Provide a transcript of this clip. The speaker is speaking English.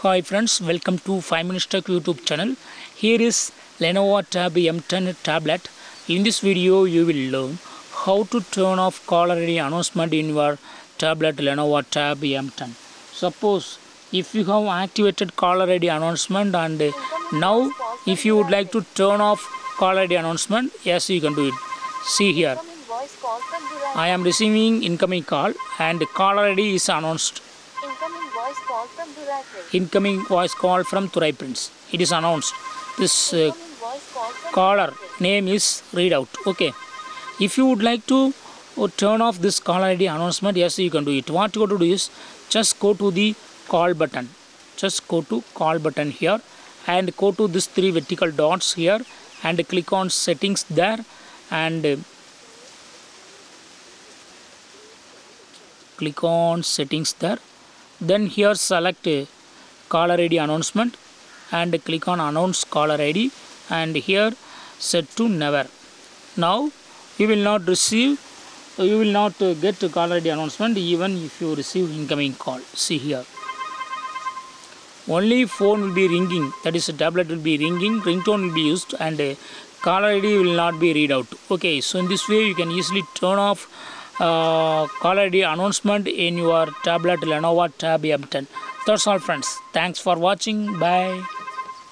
Hi friends, welcome to 5 Minutes Tech YouTube channel. Here is Lenovo Tab M10 tablet. In this video, you will learn how to turn off caller ID announcement in your tablet Lenovo Tab M10. Suppose if you have activated caller ID announcement and now if you would like to turn off caller ID announcement, yes you can do it. See here, I am receiving incoming call and caller ID is announced. Incoming voice call from Thurai Prince. It is announced. This caller name is read out. Okay. If you would like to turn off this caller ID announcement, yes, you can do it. What you got to do is just go to the call button. Just go to call button here and go to this three vertical dots here and click on settings there and click on settings there. Then here select caller ID announcement and click on announce caller ID and here set to never. Now you will not get caller ID announcement even if you receive incoming call. See here, only phone will be ringing, that is a tablet will be ringing, ringtone will be used and caller ID will not be read out. Okay, so in this way you can easily turn off caller ID announcement in your tablet Lenovo Tab M10. That's all friends. Thanks for watching. Bye.